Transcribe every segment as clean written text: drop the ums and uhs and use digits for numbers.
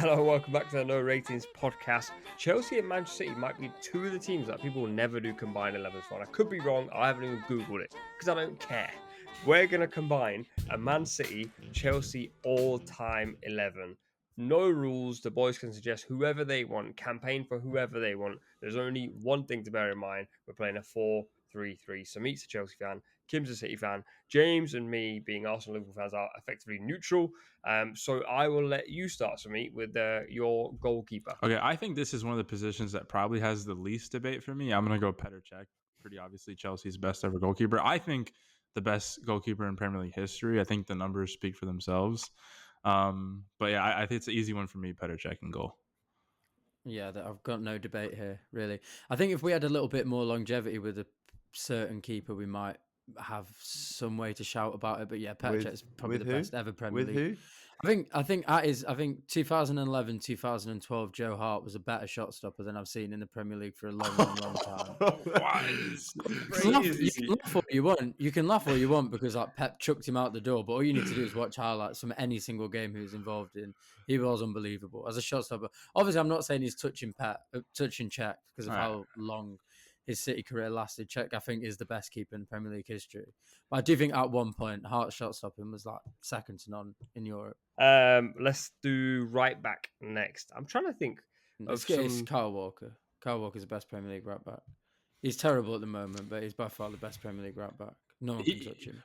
Hello, welcome back to the No Ratings podcast. Chelsea and Manchester City might be two of the teams that people will never do combined 11s for. And I could be wrong, I haven't even Googled it because I don't care. We're going to combine a Man City Chelsea all time 11. No rules, the boys can suggest whoever they want, campaign for whoever they want. There's only one thing to bear in mind, we're playing a 4-3-3. So meets a Chelsea fan, Kim's a City fan, James and me, being Arsenal Liverpool fans, are effectively neutral. So I will let you start, Samit, with your goalkeeper. Okay, I think this is one of the positions that probably has the least debate for me. I'm going to go Petr Cech. Pretty obviously Chelsea's best ever goalkeeper. I think the best goalkeeper in Premier League history. I think the numbers speak for themselves. But yeah, I think it's an easy one for me, Petr Cech in goal. Yeah, I've got no debate here, really. I think if we had a little bit more longevity with a certain keeper, we might have some way to shout about it. But yeah, Petr Cech is probably the best ever Premier League. With who? I think 2011, 2012, Joe Hart was a better shot stopper than I've seen in the Premier League for a long time. You can laugh all you want. You can laugh all you want because like Pep chucked him out the door. But all you need to do is watch highlights from any single game he was involved in. He was unbelievable as a shot stopper. Obviously, I'm not saying he's touching Cech because of how long his City career lasted. Cech, I think, is the best keeper in Premier League history. But I do think at one point, Hart's shot stopping was like second to none in Europe. Let's do right back next. I'm trying to think. It's Kyle Walker. Kyle Walker's the best Premier League right back. He's terrible at the moment, but he's by far the best Premier League right back. No one can touch him.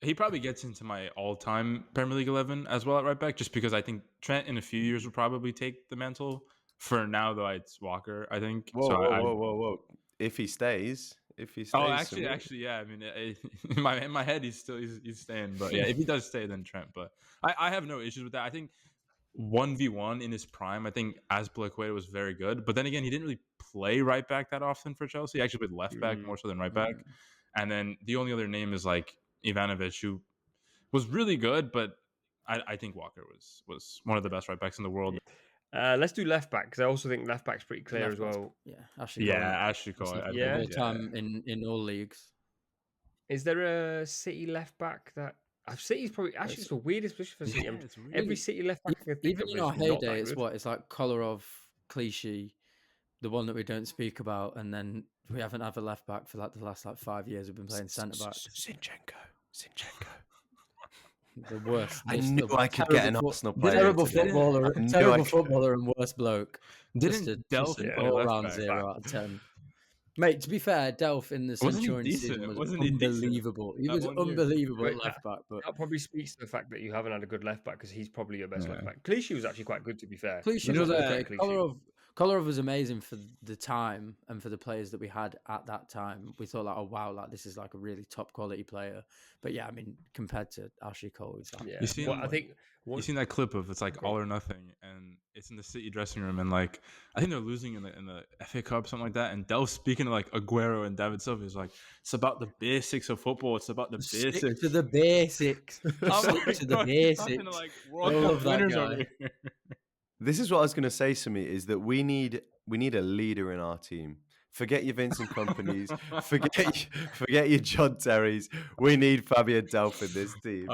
He probably gets into my all-time Premier League 11 as well at right back, just because I think Trent in a few years will probably take the mantle. For now, though, it's Walker, I think. Whoa. If he stays. Oh, actually, yeah. I mean, in my head, he's staying. But yeah, if he does stay, then Trent. But I have no issues with that. I think 1v1 in his prime, I think Aguero was very good. But then again, he didn't really play right back that often for Chelsea. He actually played left back more so than right back. And then the only other name is like Ivanovic, who was really good. But I think Walker was one of the best right backs in the world. Let's do left back because I also think left back's pretty clear as well. Yeah, Ashley Cole. Yeah, all time in all leagues. Is there a City left back that City's probably actually it's the weirdest position for City? Every City left back, even in our heyday, it's like Kolarov, Clichy, the one that we don't speak about, and then we haven't had a left back for like the last 5 years. We've been playing centre back. Zinchenko. The worst. I knew I could get an Arsenal player. Terrible footballer and worst bloke. Didn't Delph all around 0 out of 10. Mate, to be fair, Delph in the Centurion season was unbelievable. He was unbelievable at left back. But that probably speaks to the fact that you haven't had a good left back because he's probably your best left back. Clichy was actually quite good, to be fair. Clichy was okay. Kolarov was amazing for the time and for the players that we had at that time. We thought like, oh wow, like this is like a really top quality player. But yeah, I mean, compared to Ashley Cole, it's like, you seen that clip of it's like all or nothing, and it's in the City dressing room, and like I think they're losing in the FA Cup, something like that. And Delph speaking to like Aguero and David Silva is like, it's about the basics of football. It's about the basics. Stick to the basics. Stick to the basics. Like World Cup winners over here. This is what I was going to say to me is that we need a leader in our team. Forget your Vincent Kompany's. forget your John Terry's. We need Fabian Delph in this team.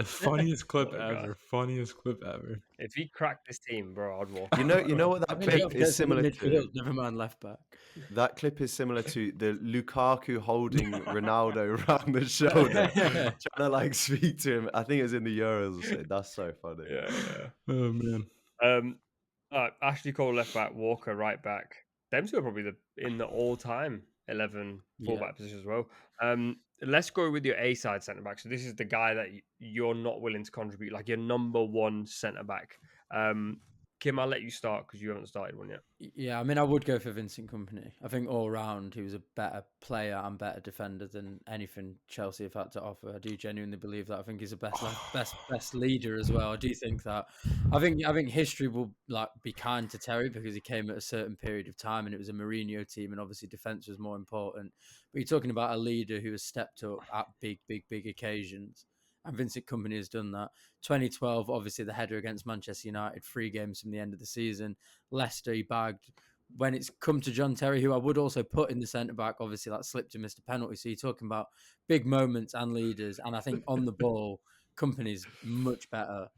Funniest clip ever. Funniest clip ever. If he cracked this team, bro, I'd walk. You know what that clip is similar to? Never mind left back. That clip is similar to the Lukaku holding Ronaldo around the shoulder, trying to like speak to him. I think it was in the Euros or something. That's so funny. Yeah. Oh man. Ashley Cole left back, Walker right back. Them two are probably in the all-time 11 fullback position as well. Let's go with your A-side centre back. So this is the guy that you're not willing to contribute, like your number one centre back. Kim, I'll let you start because you haven't started one yet. Yeah, I mean, I would go for Vincent Kompany. I think all round he was a better player and better defender than anything Chelsea have had to offer. I do genuinely believe that. I think he's the best leader as well. I do think that. I think history will like be kind to Terry because he came at a certain period of time and it was a Mourinho team and obviously defence was more important. But you're talking about a leader who has stepped up at big occasions. And Vincent Kompany has done that. 2012, obviously the header against Manchester United, 3 games from the end of the season. Leicester, he bagged. When it's come to John Terry, who I would also put in the centre-back, obviously that slipped and missed a penalty. So you're talking about big moments and leaders. And I think on the ball, Kompany's much better.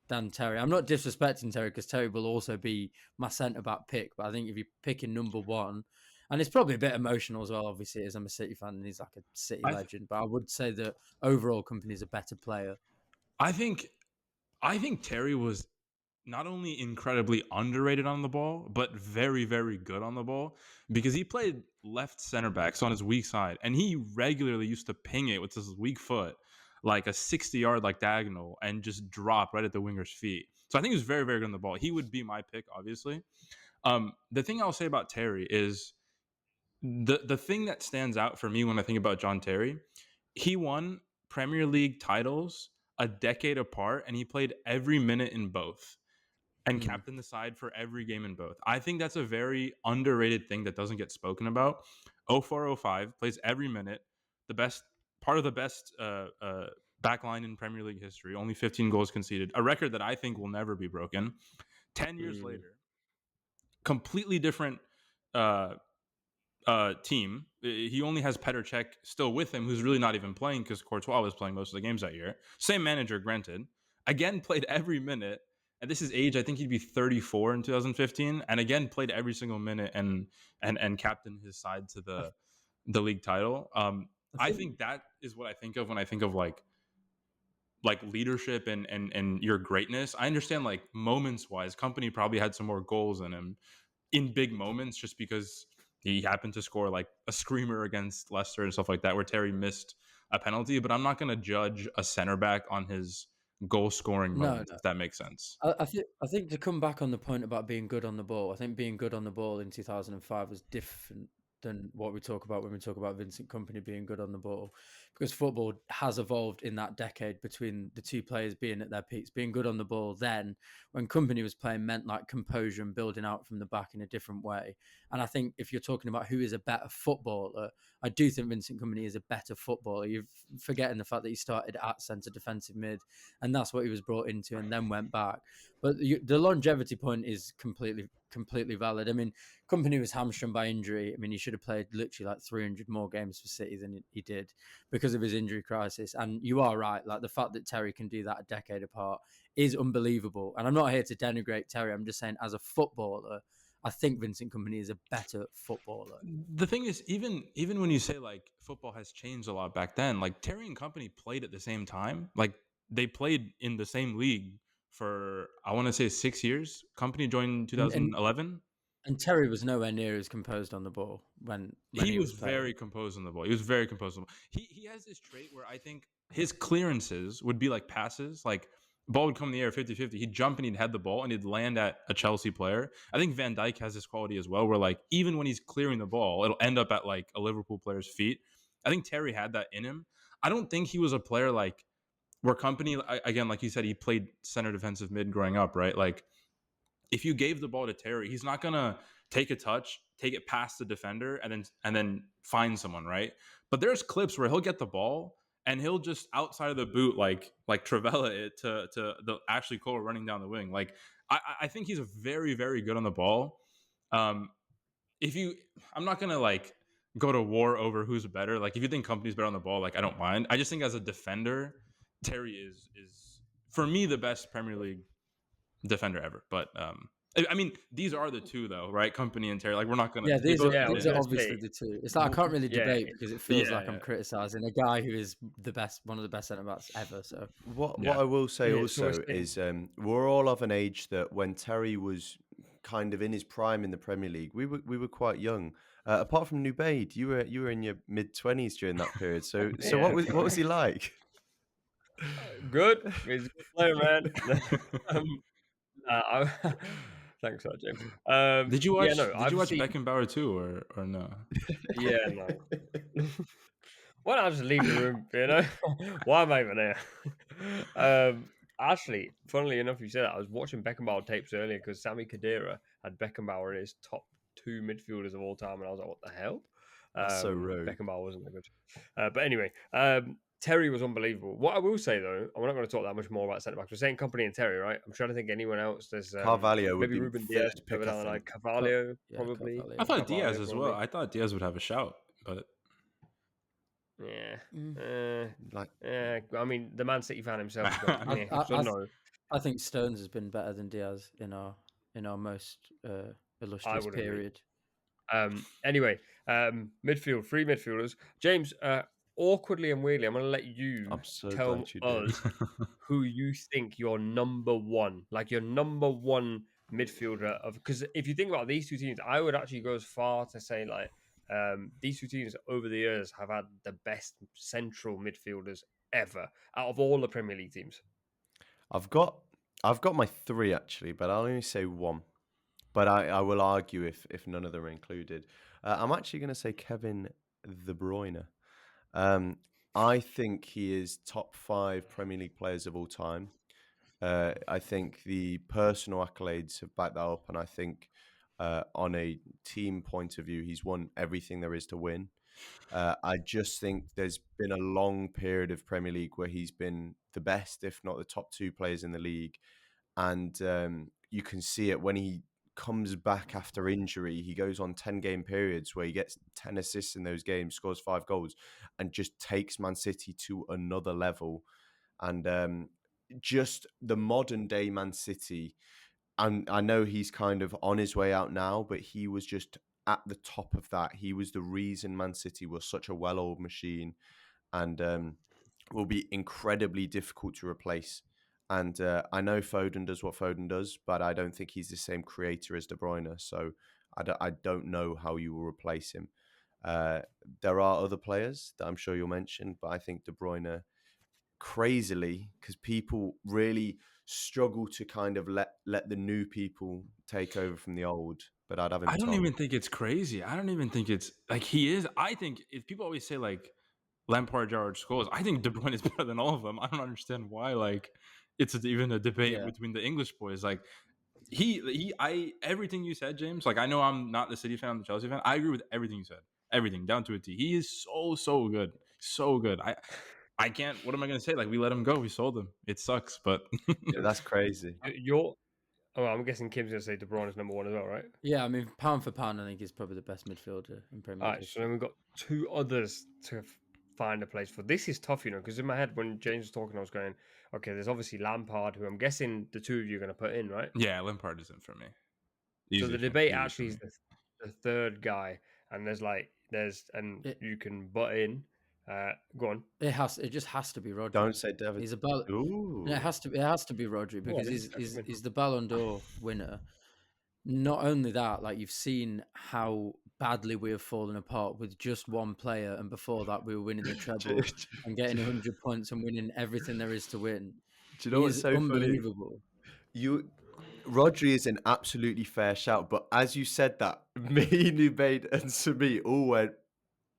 than Terry. I'm not disrespecting Terry because Terry will also be my centre back pick. But I think if you're picking number one, and it's probably a bit emotional as well, obviously, as I'm a City fan and he's like a City I, legend. But I would say that overall, Company's a better player. I think Terry was not only incredibly underrated on the ball, but very, very good on the ball because he played left center back, so on his weak side, and he regularly used to ping it with his weak foot, like a 60-yard like diagonal, and just drop right at the winger's feet. So I think he was very, very good on the ball. He would be my pick, obviously. The thing I'll say about Terry is the thing that stands out for me when I think about John Terry, he won Premier League titles a decade apart, and he played every minute in both and captained the side for every game in both. I think that's a very underrated thing that doesn't get spoken about. 0405 plays every minute, the best part of the best back line in Premier League history, only 15 goals conceded, a record that I think will never be broken. 10 years later, completely different team. He only has Petr Cech still with him, who's really not even playing because Courtois was playing most of the games that year. Same manager, granted. Again, played every minute. At this his age, I think he'd be 34 in 2015, and again played every single minute and captained his side to the league title. I think that is what I think of when I think of like leadership and your greatness. I understand like moments wise, Company probably had some more goals in him in big moments just because he happened to score like a screamer against Leicester and stuff like that, where Terry missed a penalty. But I'm not going to judge a center back on his goal scoring moments, if that makes sense. I think to come back on the point about being good on the ball, I think being good on the ball in 2005 was different than what we talk about when we talk about Vincent Kompany being good on the ball, because football has evolved in that decade between the two players being at their peaks. Being good on the ball then, when Kompany was playing, meant like composure and building out from the back in a different way. And I think if you're talking about who is a better footballer, I do think Vincent Kompany is a better footballer. You're forgetting the fact that he started at centre defensive mid, and that's what he was brought into and then went back. But the longevity point is completely valid. I mean, Kompany was hamstrung by injury. I mean, he should have played literally like 300 more games for City than he did because of his injury crisis. And you are right. Like the fact that Terry can do that a decade apart is unbelievable. And I'm not here to denigrate Terry. I'm just saying as a footballer, I think Vincent Kompany is a better footballer. The thing is, even when you say like football has changed a lot back then, like Terry and Kompany played at the same time. Like they played in the same league for, I want to say 6 years. Kompany joined in 2011. And Terry was nowhere near as composed on the ball when he was very composed on the ball. He was very composed on the ball. He has this trait where I think his clearances would be like passes. Like ball would come in the air 50-50. He'd jump and he'd head the ball and he'd land at a Chelsea player. I think Van Dijk has this quality as well where like even when he's clearing the ball, it'll end up at like a Liverpool player's feet. I think Terry had that in him. I don't think he was a player like where Kompany, again, like you said, he played center defensive mid growing up, right? Like if you gave the ball to Terry, he's not gonna take a touch, take it past the defender, and then find someone, right? But there's clips where he'll get the ball and he'll just outside of the boot, like Travella it to the Ashley Cole running down the wing. Like I think he's very, very good on the ball. I'm not gonna like go to war over who's better. Like if you think Kompany's better on the ball, like I don't mind. I just think as a defender, Terry is for me the best Premier League defender ever. But I mean, these are the two though, right? Kompany and Terry. Like we're not gonna. Yeah, these are obviously the two. It's like I can't really debate because it feels like I'm criticizing a guy who is one of the best centre backs ever. So what I will say also is we're all of an age that when Terry was kind of in his prime in the Premier League, we were quite young. Apart from Nubaid, you were in your mid-20s during that period. So what was he like? Good. He's a good player, man. Thanks for that, James. Did you watch Beckenbauer too, or no? Yeah, no. Why not just leave the room? You know, why am I even there? Actually, funnily enough, you said that I was watching Beckenbauer tapes earlier because Sami Khedira had Beckenbauer in his top 2 midfielders of all time, and I was like, "What the hell?" That's so rude. Beckenbauer wasn't that good, but anyway. Terry was unbelievable. What I will say though, I'm not going to talk that much more about centre backs. We're saying Kompany and Terry, right? I'm trying to think anyone else. There's Carvalho, maybe Ruben Diaz, like Carvalho, probably. Carvalho. I thought Diaz as well. I thought Diaz would have a shout, but I mean, the Man City fan himself. No. I think Stones has been better than Diaz in our most illustrious would agree. period. Anyway, midfield, three midfielders. James, awkwardly and weirdly, I'm going to let you I'm so tell glad you did. us who you think your number one midfielder of. Because if you think about these two teams, I would actually go as far to say like these two teams over the years have had the best central midfielders ever out of all the Premier League teams. I've got my three actually, but I'll only say one. But I will argue if none of them are included. I'm actually going to say Kevin De Bruyne. I think he is top 5 Premier League players of all time. I think the personal accolades have backed that up, and I think on a team point of view, he's won everything there is to win. I just think there's been a long period of Premier League where he's been the best, if not the top 2 players in the league, and you can see it when he comes back after injury. He goes on 10-game periods where he gets 10 assists in those games, scores 5 goals, and just takes Man City to another level. And just the modern day Man City, and I know he's kind of on his way out now, but he was just at the top of that. He was the reason Man City was such a well-oiled machine, and will be incredibly difficult to replace. And I know Foden does what Foden does, but I don't think he's the same creator as De Bruyne. So I don't know how you will replace him. There are other players that I'm sure you'll mention, but I think De Bruyne, crazily, because people really struggle to kind of let the new people take over from the old. But I'd have him. I don't even think it's crazy. I don't even think it's like he is. I think if people always say like Lampard, Gerrard, Scholes, I think De Bruyne is better than all of them. I don't understand why like it's even a debate between the English boys. Like I everything you said, James. Like I know I'm not the City fan, I'm the Chelsea fan. I agree with everything you said. Everything down to a T. He is so good, so good. I can't. What am I gonna say? Like we let him go. We sold him. It sucks, but Yeah, that's crazy. I'm guessing Kim's going to say De Bruyne is number one as well, right? Yeah, I mean, pound for pound, I think he's probably the best midfielder in Premier League. All right, so then we've got 2 others to find a place for. This is tough, because in my head, when James was talking, I was going, okay, there's obviously Lampard, who I'm guessing the 2 of you are going to put in, right? yeah, Lampard isn't for me. So the debate actually is the third guy, and you can butt in. Go on. It just has to be Rodri. Don't say David. He's Ooh. It has to be Rodri because he's the Ballon d'Or winner. Not only that, like you've seen how badly we have fallen apart with just one player, and before that we were winning the treble and getting 100 points and winning everything there is to win. Do you know what's so unbelievable? Funny? Rodri is an absolutely fair shout, but as you said that, me, Nubaid, and Sami all went.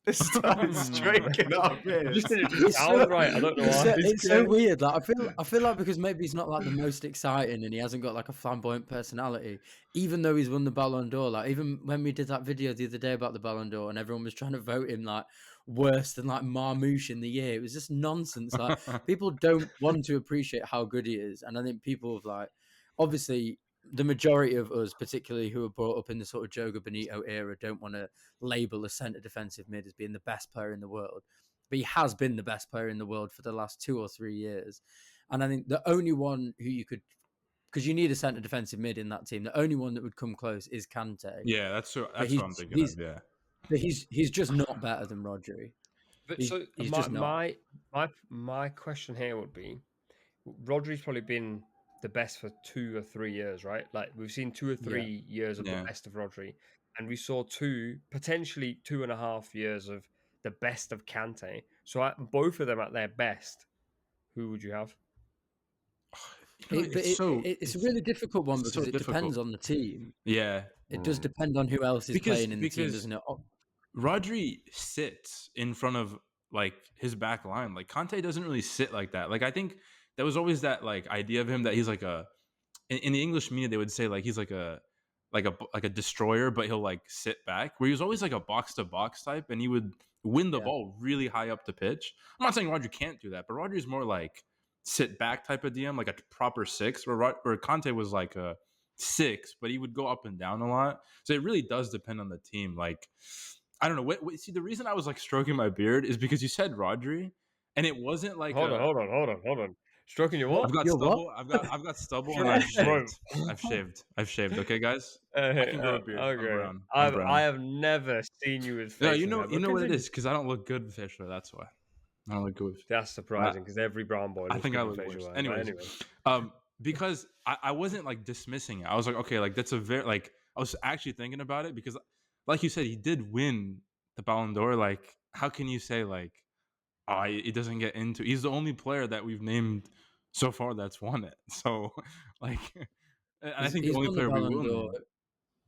It starts drinking up here. It's so, right. I don't know why. It's so weird. Like I feel like because maybe he's not like the most exciting and he hasn't got like a flamboyant personality, even though he's won the Ballon d'Or. Like even when we did that video the other day about the Ballon d'Or and everyone was trying to vote him like worse than like Marmouche in the year, it was just nonsense. Like people don't want to appreciate how good he is, and I think people have like obviously. The majority of us, particularly who are brought up in the sort of Joga Bonito era, don't want to label a centre defensive mid as being the best player in the world. But he has been the best player in the world for the last 2 or 3 years. And I think the only one who you could, because you need a centre defensive mid in that team, the only one that would come close is Kante. Yeah, that's what I'm thinking of, yeah. But he's just not better than Rodri. But my question here would be, Rodri's probably been the best for 2 or 3 years, right? Like we've seen 2 or 3 years of the best of Rodri, and we saw potentially 2.5 years of the best of Kante. So both of them at their best, who would you have? It's a really difficult one because it depends on the team. Yeah, it does depend on who else is playing in the team, doesn't it? Rodri sits in front of like his back line. Like Kante doesn't really sit like that. Like I think. There was always that like idea of him that he's like in the English media they would say like he's like a destroyer, but he'll like sit back. Where he was always like a box to box type, and he would win the ball really high up the pitch. I'm not saying Rodri can't do that, but Rodri's more like sit back type of DM, like a proper 6. Where Kante was like a 6, but he would go up and down a lot. So it really does depend on the team. Like I don't know. See, the reason I was like stroking my beard is because you said Rodri, and it wasn't like hold on. Stroking your what? I've got You're what? stubble. I've got stubble, and I've Bro. shaved. I've shaved. Okay, guys. I can grow a beard. I'm Okay. brown. I'm brown. I have never seen you with No, facial hair. you know what it Continue. is, because I don't look good with facial hair. That's why. I don't look good with. That's surprising because every brown boy. I Looks think good I with look facial worse. hair. Anyways, Anyway. because I wasn't like dismissing it. I was like, okay, like that's a very like I was actually thinking about it because, like you said, he did win the Ballon d'Or. Like, how can you say like, oh, he doesn't get into? He's the only player that we've named so far that's won it. So, like, I think the only player we will name.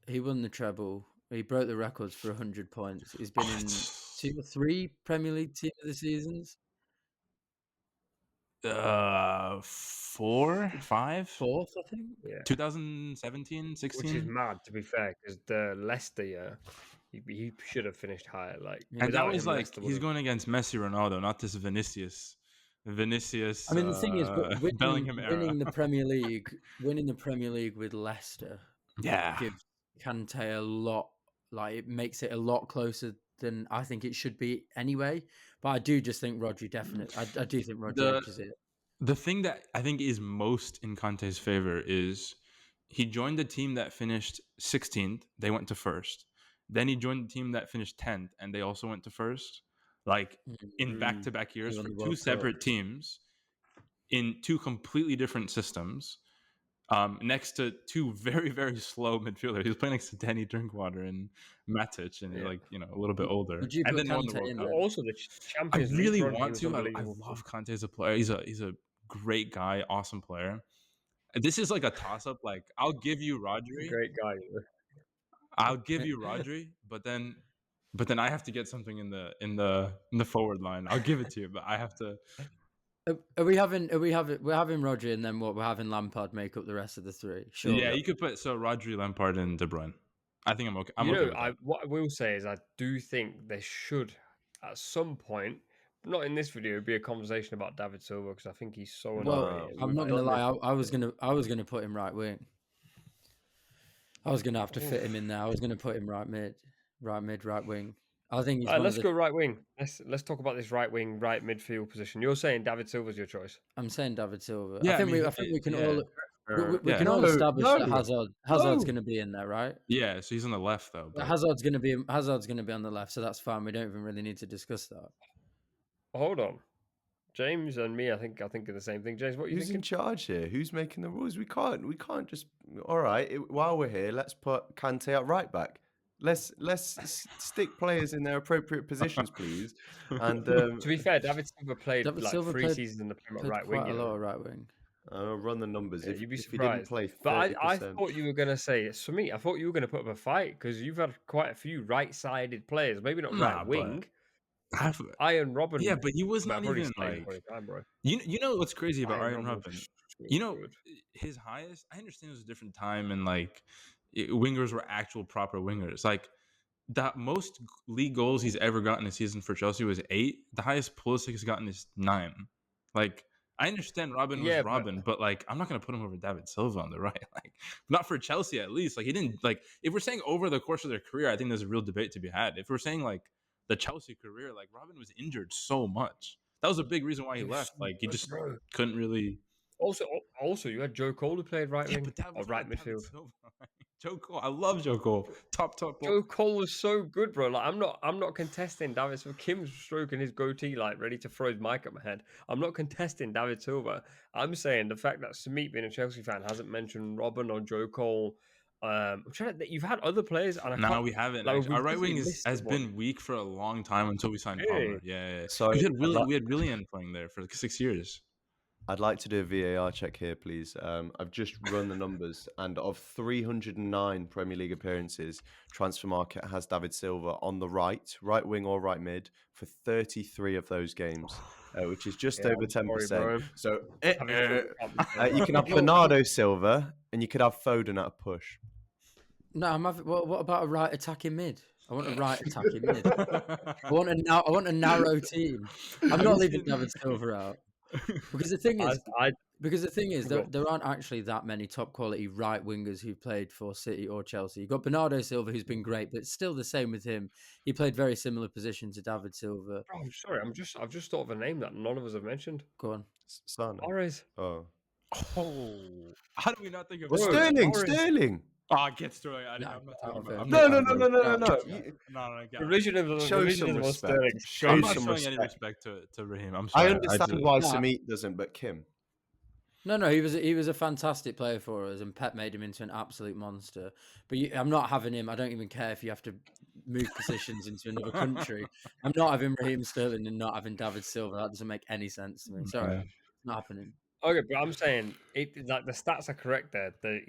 He won the treble. He broke the records for 100 points. He's been in 2 or 3 Premier League Team of the Seasons. 4, 5, 4th, I think. Yeah. 2017, 16. Which is mad, to be fair, because the Leicester year, he should have finished higher. Like, and that without was him, like Leicester he's would've- going against Messi, Ronaldo, not this Vinicius. I mean, the thing is, Bellingham era. winning the Premier League with Leicester, Yeah, gives Kante a lot. Like, it makes it a lot closer than I think it should be anyway. But I do just think Rodri definitely. I do think Rodri edges it. The thing that I think is most in Conte's favor is he joined the team that finished 16th. They went to first. Then he joined the team that finished 10th, and they also went to first. Like, in back-to-back years He won for the 2 World Cup. separate teams in 2 completely different systems. Next to 2 very, very slow midfielders. He was playing next to Danny Drinkwater and Matic, and like, you know, a little bit older. Would you and put then won the Kante World in Cup. there? Also, the I Champions League really run, he want was to. I unbelievable. love Conte as a player. He's a great guy, awesome player. This is like a toss-up. Like, I'll give you Rodri. Great guy. I'll give you Rodri, but then I have to get something in the forward line. I'll give it to you, but I have to. We're having Rodri, and then what? We're having Lampard make up the rest of the 3. Sure. Yeah, you could put Rodri, Lampard, and De Bruyne. I think I'm okay. I'm okay with that. What I will say is I do think there should, at some point, not in this video, be a conversation about David Silva because I think he's so annoying. Well, I'm not gonna lie. I was gonna put him right wing. I was gonna have to fit him in there. I was gonna put him right mid, right wing. I think he's let's go right wing. Let's talk about this right wing, right midfield position. You're saying David Silva's your choice. I'm saying David Silva. Yeah, I think we can all we Yeah. can all establish that Hazard's No. going to be in there, right? Yeah, so he's on the left though. But... Hazard's going to be on the left, so that's fine. We don't even really need to discuss that. Hold on, James and me. I think are the same thing. James, what are you Who's in thinking? charge here? Who's making the rules? We can't just. All right, while we're here, let's put Kante at right back. Let's stick players in their appropriate positions, please. And To be fair, David Silva played David like Silva 3 played- seasons in the Premier Played right quite wing. a lot of right wing. I'll run the numbers. Yeah, if you'd be if he didn't surprised. play, But 30%. I thought you were going to say, for me, I thought you were going to put up a fight because you've had quite a few right-sided players. Maybe not Nah, right wing. but- Iron Robin. Yeah, but he was but not I've already even stayed like. for his time, bro. You know what's crazy about Iron Robin Robin? was You know, good. his highest. I understand it was a different time, and like wingers were actual proper wingers. Like the most league goals he's ever gotten a season for Chelsea was 8. The highest Pulisic has gotten is 9. Like I understand Robin was Robin, but like I'm not gonna put him over David Silva on the right. Like not for Chelsea at least. Like he didn't like. If we're saying over the course of their career, I think there's a real debate to be had. If we're saying like the Chelsea career, like Robin was injured so much. That was a big reason why he left. Like he just couldn't really. Also, you had Joe Cole who played right wing But that or was right not David midfield. Silva. Joe Cole, I love Joe Cole. Top. Joe Cole was so good, bro. Like I'm not contesting David Silva. Kim's stroking his goatee, like ready to throw his mic at my head. I'm not contesting David Silva. I'm saying the fact that Samit, being a Chelsea fan, hasn't mentioned Robin or Joe Cole. I'm trying to. You've had other players, and No, we haven't. like, Actually. Our right we've wing missed has one. been weak for a long time until we signed Really? Palmer. Yeah. So we had Willian playing there for like 6 years. I'd like to do a VAR check here, please. I've just run the numbers, and of 309 Premier League appearances, Transfermarkt has David Silva on the right wing or right mid, for 33 of those games, which is just over 10%. bro. So Having you can have Bernardo Silva, and you could have Foden at a push. No, I'm having. What about a right attacking mid? I want a right attacking mid. I want a narrow team. I'm not leaving David Silva out because the thing is, Because the thing is, Go there aren't actually that many top quality right wingers who played for City or Chelsea. You've got Bernardo Silva, who's been great, but it's still the same with him. He played very similar position to David Silva. Oh, I'm sorry. I've just thought of a name that none of us have mentioned. Go on. Sane. Mahrez. Oh. Oh, how do we not think of Well, Bro, Sterling. Mahrez. Sterling. Oh, get Sterling. No, I'm not talking okay. about. I'm No, not no, talking no, about- no, no, no, Yeah, no. yeah. Revisionism, Show some revisionism on respect. Sterling. Show I'm not some showing any respect. respect to Raheem. I'm I sorry. understand why Nah. Samit doesn't, but Kim. No, he was a fantastic player for us, and Pep made him into an absolute monster. But I'm not having him. I don't even care if you have to move positions into another country. I'm not having Raheem Sterling and not having David Silva. That doesn't make any sense to me. Sorry, Yeah. it's not happening. Okay, but I'm saying like the stats are correct there. That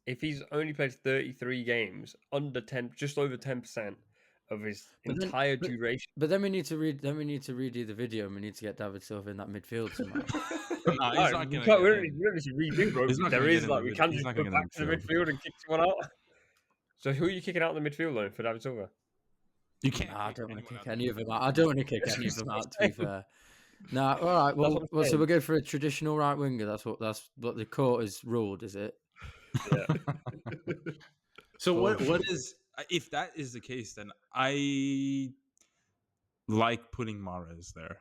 if he's only played 33 games, under 10, just over 10% of his But then- entire duration. But then we need to redo the video, and we need to get David Silva in that midfield somehow. Nah, he's No, not we gonna can't get really, in. we don't need to redo, bro. He's not There gonna get is in like the we mid- can he's just not go gonna get back to in the the midfield. midfield and kick someone out. So who are you kicking out in the midfield though for David Silva? You can't. Nah, I kick don't want to anyone kick out. any of them out. I don't want to kick any of them out. To be fair. Nah, all right. what Well, I'm so saying. we'll go for a traditional right winger. That's what the court has ruled, is it? Yeah. So what Bullshit. is if that is the case? Then I like putting Mahrez there.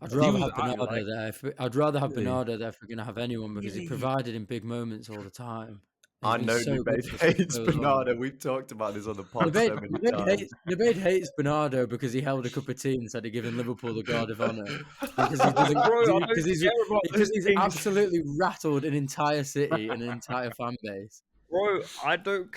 I'd He rather was- have I Bernardo like- there. I'd rather have Really? Bernardo there if we're gonna have anyone because he Really? provided in big moments all the time. And I he's been know so good Nubade for hates so long. Bernardo. We've talked about this on the pod so many times. Nubade hates Bernardo because he held a cup of tea and said he'd given Liverpool the Guard of Honour. Because he doesn't, Bro, I don't because he's, care about because those he's things. absolutely rattled an entire city and an entire fan base. Bro, I don't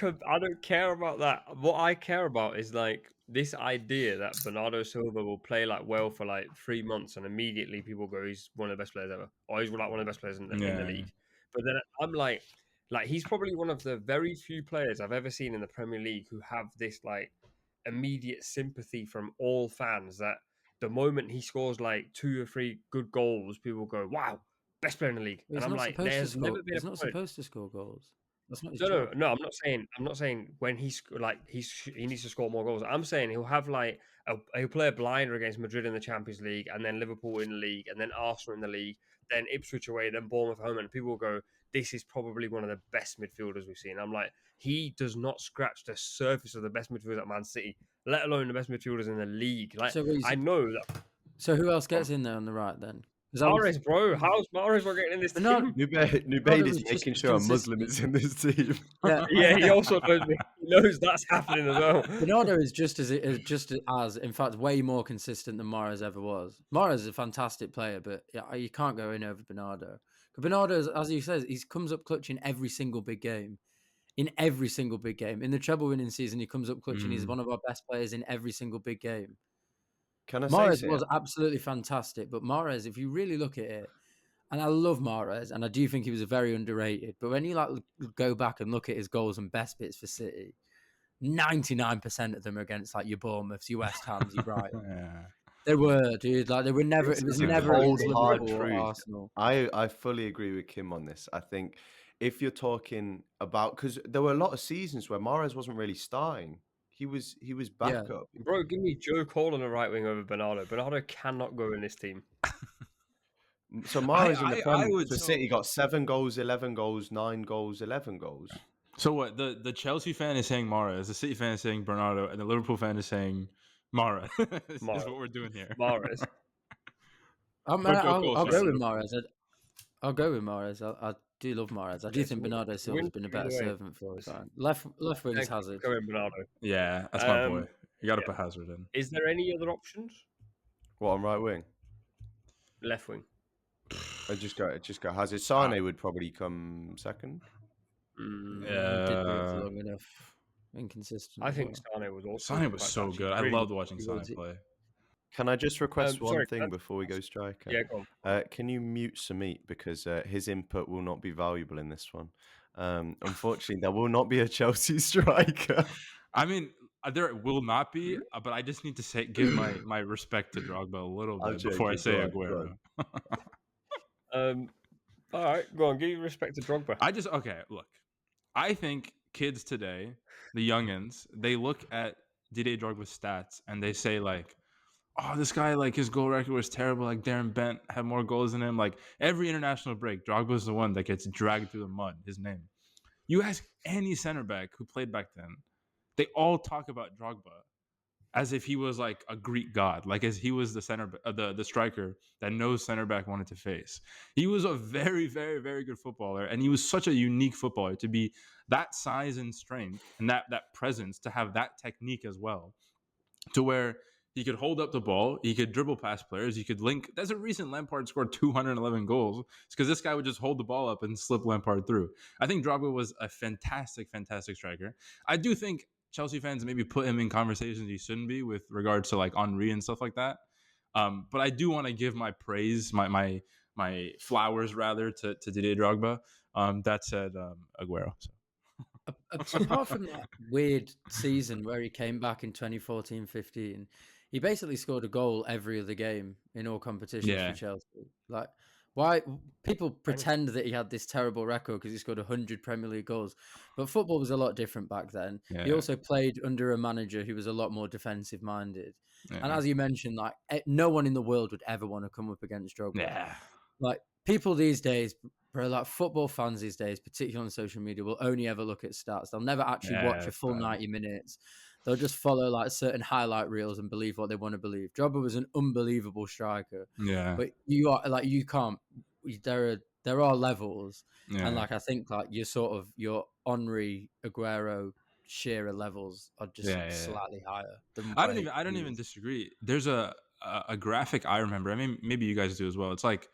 care about that. What I care about is like this idea that Bernardo Silva will play like well for like 3 months and immediately people go, he's one of the best players ever, or he's like one of the best players in the Yeah. league. But then I'm like he's probably one of the very few players I've ever seen in the Premier League who have this like immediate sympathy from all fans. That the moment he scores like 2 or 3 good goals, people go, "Wow, best player in the league." He's And I'm not like, supposed to there's score. never been He's a not point. supposed to score goals. That's not his No, job. I'm not saying when he needs to score more goals. I'm saying he'll have like he'll play a blinder against Madrid in the Champions League, and then Liverpool in the league, and then Arsenal in the league, then Ipswich away, then Bournemouth home, and people will go, "This is probably one of the best midfielders we've seen." I'm like, he does not scratch the surface of the best midfielders at Man City, let alone the best midfielders in the league. Like So I know that So who else gets in there on the right then? 'Cause I was- Mahrez, bro, how's Mahrez not getting in this Bernardo- team? Nubade was is just making sure a Muslim consistent. is in this team. Yeah, Yeah, he also knows that's happening as well. Bernardo is just as in fact way more consistent than Mahrez ever was. Mahrez is a fantastic player, but yeah, you can't go in over Bernardo. 'Cause Bernardo, as he says, he comes up clutch in every single big game. In every single big game. In the treble winning season, he comes up clutch and he's one of our best players in every single big game. Can I say Mahrez so? was absolutely fantastic, but Mahrez, if you really look at it, and I love Mahrez, and I do think he was very underrated, but when you like go back and look at his goals and best bits for City, 99% of them are against like your Bournemouths, your West Hams, your Brighton. Yeah. They were, dude. Like they were never. It was a never cold, against hard Liverpool or truth. Arsenal. I fully agree with Kim on this. I think if you're talking about, because there were a lot of seasons where Mahrez wasn't really starting. He was backup. Bro, give me Joe Cole on the right wing over Bernardo. Bernardo cannot go in this team. So Mahrez in the I Premier would for so- City got 7 goals, 11 goals, 9 goals, 11 goals. So what? The Chelsea fan is saying Mahrez, the City fan is saying Bernardo, and the Liverpool fan is saying Mahrez. Is Mahrez. what we're doing here. Mahrez. I'll But Joe go Cole's with better. Mahrez. I'll go with Mahrez. I do love Mahrez. I do Okay, think so Bernardo Silva's been a better either way. servant for us. Left wing is Hazard. Go in Bernardo. Yeah, that's my Um, boy. You got to yeah. put Hazard in. Is there any other options? What on right wing? Left wing. I just go Hazard. Sane would probably come second. Mm, Did do it for Yeah. long enough. Inconsistent. I as think well. Sane was also. Sane was like, so actually good. I really loved watching He Sane was- play. Can I just request one sorry, thing can I- before we go striker? Yeah, go on. Can you mute Samit because his input will not be valuable in this one. Unfortunately, there will not be a Chelsea striker. I mean, there will not be, but I just need to give my respect to Drogba a little I'm bit before I joking. say Go on, Aguero. All right, go on. Give you respect to Drogba. Okay, look. I think kids today, the youngins, they look at Didier Drogba's stats and they say like, oh, this guy, like, his goal record was terrible. Like, Darren Bent had more goals than him. Like, every international break, Drogba's the one that gets dragged through the mud, his name. You ask any center back who played back then, they all talk about Drogba as if he was like a Greek god, like as he was the the striker that no center back wanted to face. He was a very, very, very good footballer, and he was such a unique footballer to be that size and strength and that presence, to have that technique as well, to where he could hold up the ball, he could dribble past players, he could link. There's a reason Lampard scored 211 goals. It's because this guy would just hold the ball up and slip Lampard through. I think Drogba was a fantastic, fantastic striker. I do think Chelsea fans maybe put him in conversations he shouldn't be with regards to like Henry and stuff like that. But I do want to give my praise, my flowers rather, to Didier Drogba. That said, Aguero. So. Apart from that weird season where he came back in 2014-15, he basically scored a goal every other game in all competitions for Chelsea. Like, why people pretend that he had this terrible record because he scored 100 Premier League goals, but football was a lot different back then. Yeah. He also played under a manager who was a lot more defensive minded, Yeah. and as you mentioned, like no one in the world would ever want to come up against Drogba. Yeah. Like people these days, bro, like football fans these days, particularly on social media, will only ever look at stats. They'll never actually watch a full 90 minutes. They'll just follow like certain highlight reels and believe what they want to believe. Drogba was an unbelievable striker. Yeah. But you are like, you can't, there are levels. Yeah. And like, I think like your Henry, Aguero, Shearer levels are just slightly higher. I don't even disagree. There's a graphic I remember. I mean, maybe you guys do as well. It's like,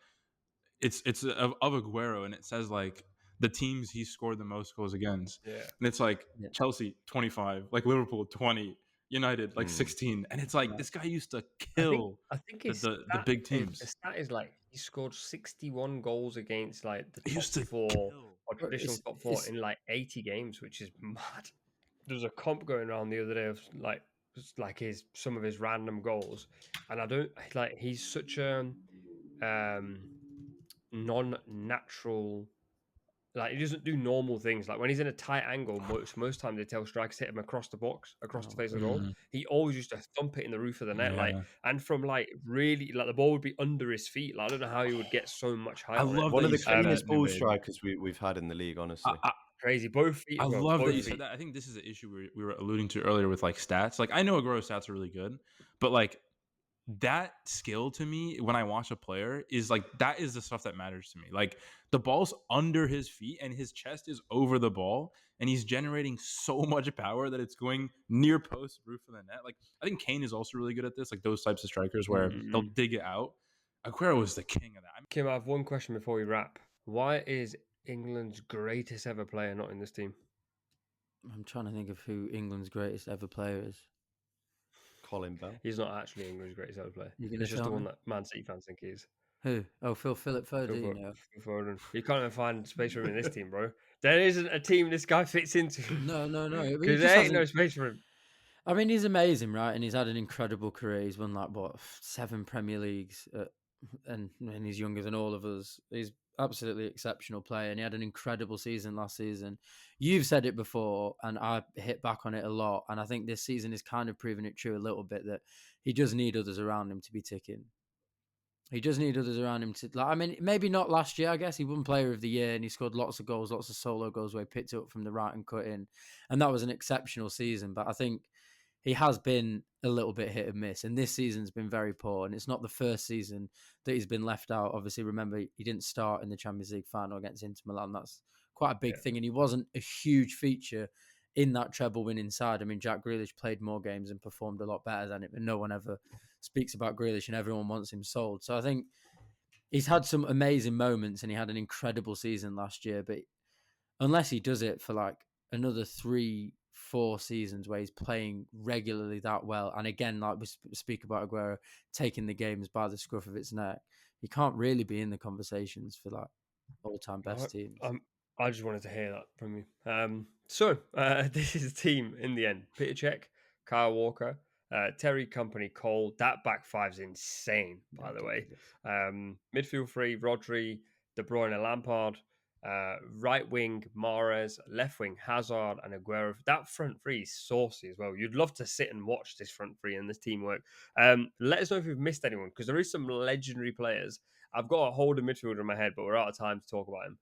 it's of Aguero, and it says like the teams he scored the most goals against. Yeah. And it's like Chelsea 25, like Liverpool 20, United like 16, and it's like this guy used to kill. I think the big teams. The stat is like he scored 61 goals against like the He used top to four kill. or traditional top four in like 80 games, which is mad. There was a comp going around the other day of like some of his random goals, and I don't like he's such a non-natural. Like he doesn't do normal things. Like when he's in a tight angle, most times they tell strikers hit him across the box, across the face of the goal. He always used to thump it in the roof of the net, like, and from like really like the ball would be under his feet. Like I don't know how he would get so much height. I love one of the that cleanest ball strikers we've had in the league, honestly. Crazy, both feet. I love that you said that. I think this is an issue we were alluding to earlier with like stats. Like I know Aguero stats are really good, but like that skill to me when I watch a player is like that is the stuff that matters to me. Like the ball's under his feet and his chest is over the ball and he's generating so much power that it's going near post, roof of the net. Like I think Kane is also really good at this, like those types of strikers where they'll dig it out. Aguero was the king of that. Kim, I have one question before we wrap. Why is England's greatest ever player not in this team? I'm trying to think of who England's greatest ever player is. Colin Bell. He's not actually England's greatest ever player. He's just the one that Man City fans think he is. Who? Oh, Philip Foden. Phil Foden. You can't even find space for him in this team, bro. There isn't a team this guy fits into. No. Because there ain't no space for him. I mean, he's amazing, right? And he's had an incredible career. He's won like 7 Premier Leagues, and he's younger than all of us. He's absolutely exceptional player, and he had an incredible season last season. You've said it before, and I hit back on it a lot. And I think this season is kind of proving it true a little bit that he does need others around him to be ticking. He does need others around him to. Like, I mean, maybe not last year. I guess he won Player of the Year, and he scored lots of goals, lots of solo goals where he picked it up from the right and cut in, and that was an exceptional season. But I think he has been a little bit hit and miss, and this season's been very poor. And it's not the first season that he's been left out. Obviously, remember, he didn't start in the Champions League final against Inter Milan. That's quite a big thing, and he wasn't a huge feature in that treble winning side. I mean, Jack Grealish played more games and performed a lot better than it, but no one ever speaks about Grealish, and everyone wants him sold. So I think he's had some amazing moments, and he had an incredible season last year, but unless he does it for like another 3-4 seasons where he's playing regularly that well, and again, like we speak about Aguero taking the games by the scruff of its neck, he can't really be in the conversations for like all-time best teams. I just wanted to hear that from you. So this is the team in the end: Peter Cech, Kyle Walker, Terry Company, Cole. That back five's insane, by the way. Midfield three: Rodri, De Bruyne, Lampard. Right wing, Mahrez. Left wing, Hazard and Aguero. That front three is saucy as well. You'd love to sit and watch this front three and this teamwork. Let us know if we've missed anyone, because there is some legendary players. I've got a holding midfielder in my head, but we're out of time to talk about him.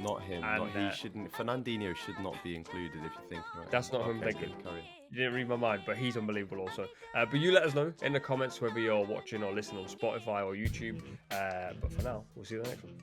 Not him. and, He shouldn't. Fernandinho should not be included if you think about it. That's not who I'm Okay, thinking. good, carry on. You didn't read my mind, but he's unbelievable also. But you let us know in the comments whether you're watching or listening on Spotify or YouTube. But for now, we'll see you in the next one.